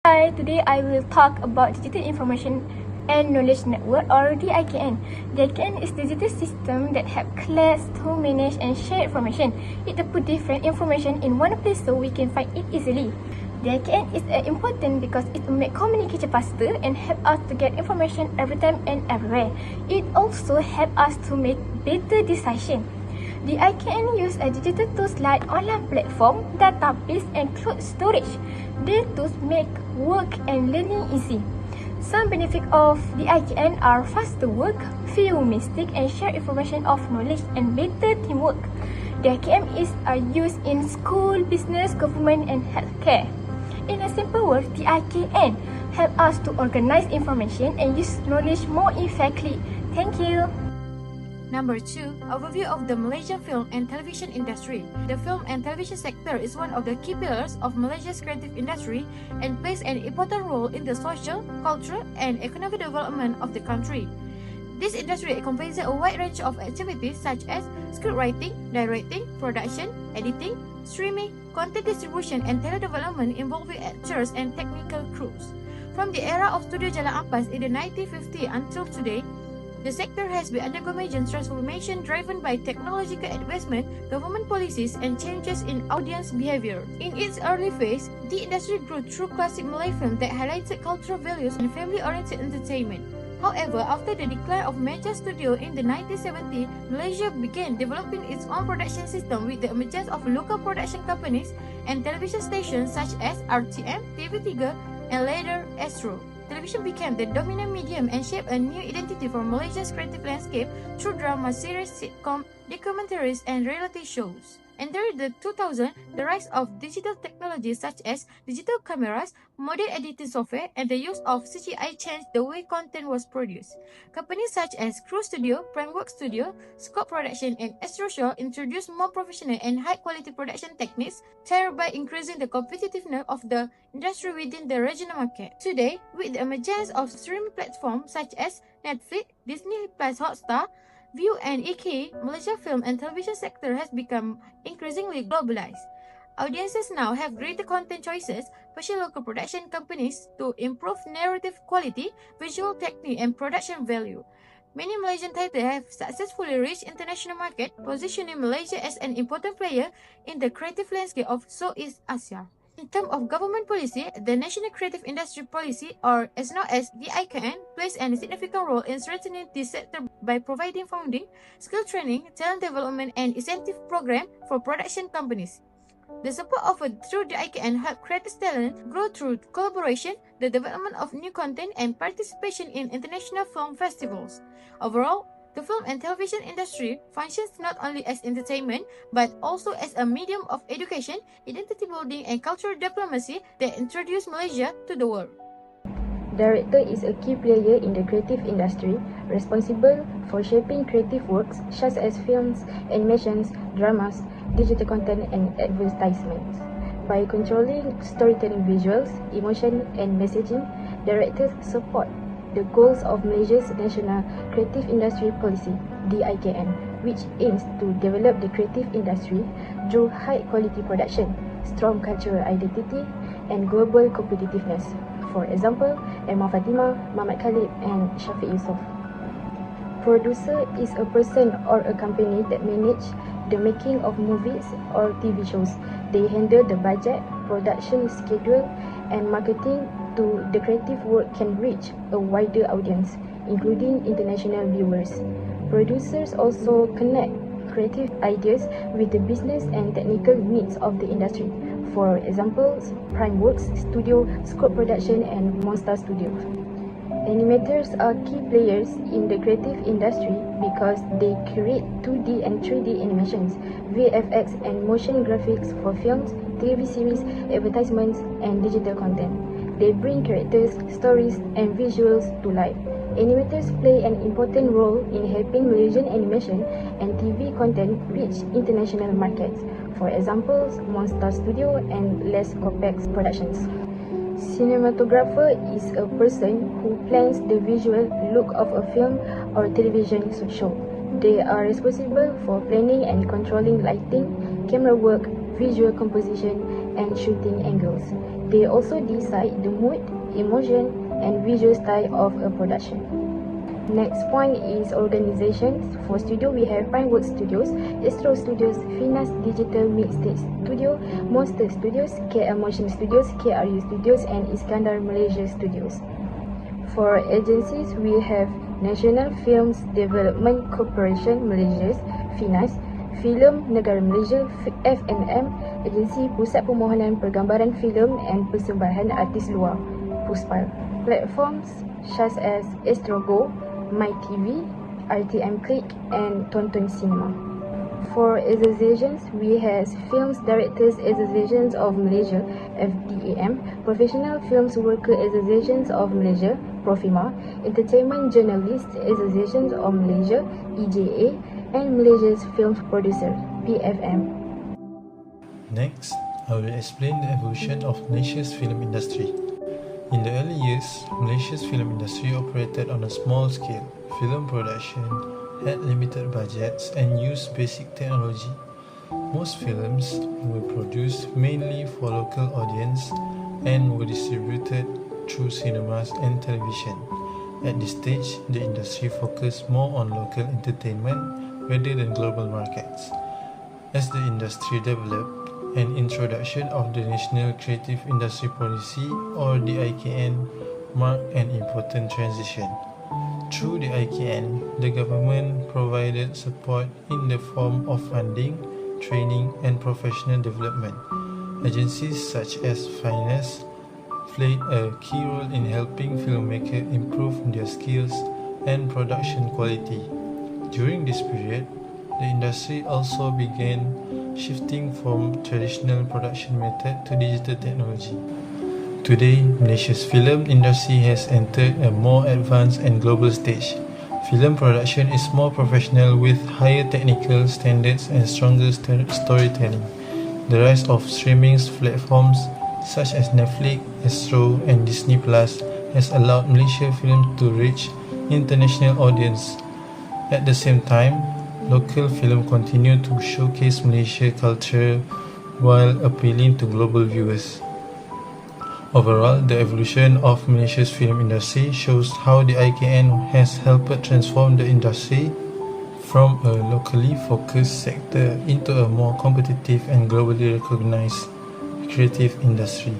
Hi, today I will talk about Digital Information and Knowledge Network or DIKN. DIKN is a digital system that helps collect, store, manage and share information. It puts different information in one place so we can find it easily. DIKN is important because it will make communication faster and help us to get information every time and everywhere. It also helps us to make better decisions. The IKN use a digital tools like online platform, database and cloud storage. These tools make work and learning easy. Some benefits of the IKN are faster work, fewer mistakes and share information of knowledge and better teamwork. The IKN is used in school, business, government and healthcare. In a simple word, the IKN help us to organize information and use knowledge more effectively. Thank you. Number 2, overview of the Malaysian film and television industry. The film and television sector is one of the key pillars of Malaysia's creative industry and plays an important role in the social, cultural, and economic development of the country. This industry encompasses a wide range of activities such as script writing, directing, production, editing, streaming, content distribution, and talent development involving actors and technical crews. From the era of Studio Jalan Ampas in the 1950s until today, the sector has been undergoing major transformation driven by technological advancement, government policies, and changes in audience behavior. In its early phase, the industry grew through classic Malay film that highlighted cultural values and family-oriented entertainment. However, after the decline of major studio in the 1970s, Malaysia began developing its own production system with the emergence of local production companies and television stations such as RTM, TV3, and later Astro. Television became the dominant medium and shaped a new identity for Malaysia's creative landscape through drama series, sitcom, documentaries, and reality shows. Entering the 2000s, the rise of digital technologies such as digital cameras, modern editing software, and the use of CGI changed the way content was produced. Companies such as Crew Studio, Framework Studio, Scope Production, and Astro Show introduced more professional and high-quality production techniques, thereby increasing the competitiveness of the industry within the regional market. Today, with the emergence of streaming platforms such as Netflix, Disney Plus Hotstar, View and IKI, Malaysia film and television sector has become increasingly globalized. Audiences now have greater content choices, especially local production companies, to improve narrative quality, visual technique, and production value. Many Malaysian titles have successfully reached international market, positioning Malaysia as an important player in the creative landscape of Southeast Asia. In terms of government policy, the National Creative Industry Policy, or as known as DIKN, plays a significant role in strengthening this sector by providing funding, skill training, talent development, and incentive programs for production companies. The support offered through DIKN helps creative talent grow through collaboration, the development of new content, and participation in international film festivals. Overall, the film and television industry functions not only as entertainment, but also as a medium of education, identity building, and cultural diplomacy that introduce Malaysia to the world. Director is a key player in the creative industry, responsible for shaping creative works such as films, animations, dramas, digital content, and advertisements. By controlling storytelling visuals, emotion, and messaging, directors support the goals of Malaysia's National Creative Industry Policy, DIKN, which aims to develop the creative industry through high-quality production, strong cultural identity, and global competitiveness. For example, Emma Fatima, Muhammad Khalid, and Shafiq Yusof. Producer is a person or a company that manage the making of movies or TV shows. They handle the budget, production schedule, and marketing to the creative work can reach a wider audience, including international viewers. Producers also connect creative ideas with the business and technical needs of the industry. For example, Primeworks Studio, Scope Production, and Monster Studio. Animators are key players in the creative industry because they create 2D and 3D animations, VFX, and motion graphics for films, TV series, advertisements, and digital content. They bring characters, stories, and visuals to life. Animators play an important role in helping Malaysian animation and TV content reach international markets. For example, Monster Studio and Les Copex Productions. Cinematographer is a person who plans the visual look of a film or television show. They are responsible for planning and controlling lighting, camera work, visual composition, and shooting angles. They also decide the mood, emotion, and visual style of a production. Next point is organizations. For studio, we have Pinewood Studios, Astro Studios, Finas Digital Mixtape Studio, Monster Studios, KL Motion Studios, KRU Studios, and Iskandar Malaysia Studios. For agencies, we have National Films Development Corporation Malaysia, Finas, Filem Negara Malaysia, FNM, Agensi Pusat Permohonan Pergambaran Filem and Persembahan Artis Luar, PUSPAL. Platforms such as Astrogo, MyTV, RTM Click, and Tonton Cinema. For associations, we have Films Directors Associations of Malaysia, FDAM, Professional Films Worker Associations of Malaysia, Profima, Entertainment Journalists Associations of Malaysia, EJA, and Malaysia's Film Producer, PFM. Next, I will explain the evolution of Malaysia's film industry. In the early years, Malaysia's film industry operated on a small scale. Film production had limited budgets and used basic technology. Most films were produced mainly for local audience and were distributed through cinemas and television. At this stage, the industry focused more on local entertainment rather than global markets. As the industry developed, an introduction of the National Creative Industry Policy, or the IKN, marked an important transition. Through the IKN, the government provided support in the form of funding, training, and professional development. Agencies such as Finas played a key role in helping filmmakers improve their skills and production quality. During this period, the industry also began shifting from traditional production method to digital technology. Today, Malaysia's film industry has entered a more advanced and global stage. Film production is more professional with higher technical standards and stronger storytelling. The rise of streaming platforms such as Netflix, Astro, and Disney Plus has allowed Malaysian film to reach international audience. At the same time, local film continue to showcase Malaysia culture while appealing to global viewers. Overall, the evolution of Malaysia's film industry shows how the IKN has helped transform the industry from a locally focused sector into a more competitive and globally recognized creative industry.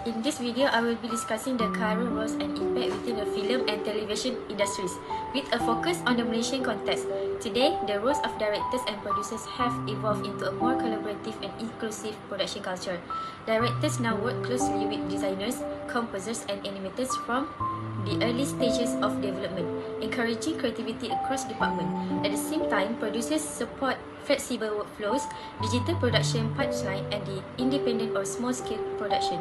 In this video, I will be discussing the current roles and impact within the film and television industries, with a focus on the Malaysian context. Today, the roles of directors and producers have evolved into a more collaborative and inclusive production culture. Directors now work closely with designers, composers, and animators from the early stages of development, encouraging creativity across departments. At the same time, producers support flexible workflows, digital production pipeline, and the independent or small-scale production.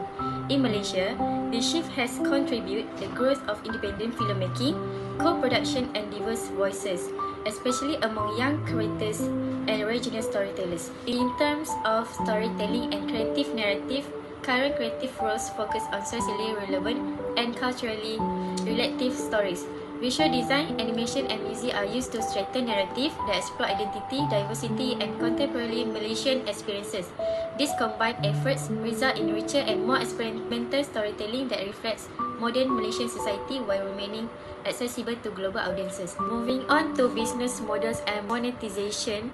In Malaysia, the shift has contributed the growth of independent filmmaking, co-production, and diverse voices, especially among young creators and regional storytellers. In terms of storytelling and creative narrative, current creative roles focus on socially relevant and culturally relative stories. Visual design, animation, and music are used to strengthen narrative that explore identity, diversity, and contemporary Malaysian experiences. These combined efforts result in richer and more experimental storytelling that reflects modern Malaysian society while remaining accessible to global audiences. Moving on to business models and monetization,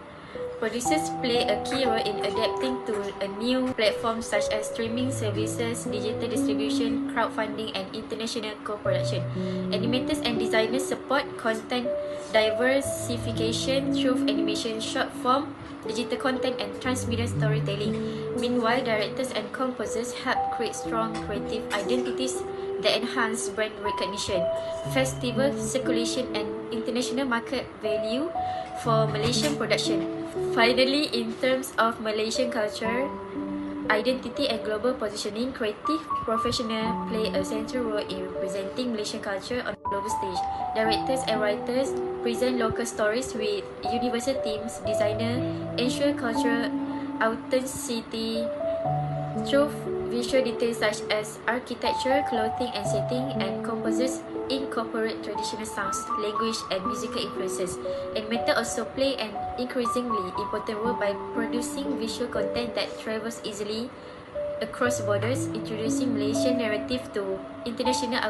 producers play a key role in adapting to a new platform such as streaming services, digital distribution, crowdfunding, and international co-production. Animators and designers support content diversification through animation, short form, digital content, and transmedia storytelling. Meanwhile, directors and composers help create strong creative identities that enhance brand recognition, festival circulation, and international market value for Malaysian production. Finally, in terms of Malaysian culture, identity and global positioning, creative professionals play a central role in representing Malaysian culture on the global stage. Directors and writers present local stories with universal themes. Designers ensure cultural authenticity through visual details such as architecture, clothing, and setting, and composers incorporate traditional sounds, language, and musical influences. Animators also play an increasingly important role by producing visual content that travels easily across borders, introducing Malaysian narrative to international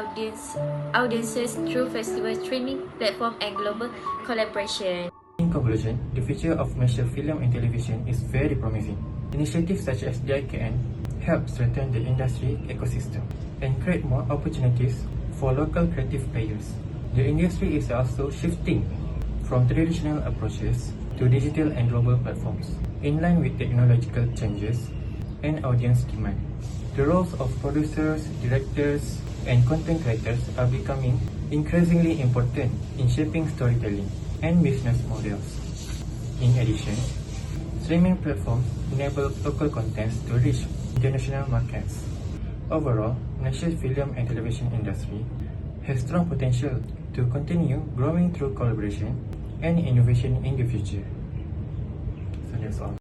audiences through festival streaming platform and global collaboration. In conclusion, the future of Malaysian film and television is very promising. Initiatives such as SDCIK1013 help strengthen the industry ecosystem and create more opportunities for local creative players. The industry is also shifting from traditional approaches to digital and global platforms, in line with technological changes and audience demand. The roles of producers, directors, and content creators are becoming increasingly important in shaping storytelling and business models. In addition, streaming platforms enable local contents to reach international markets. Overall, Malaysia's film and television industry has strong potential to continue growing through collaboration and innovation in the future. So that's all.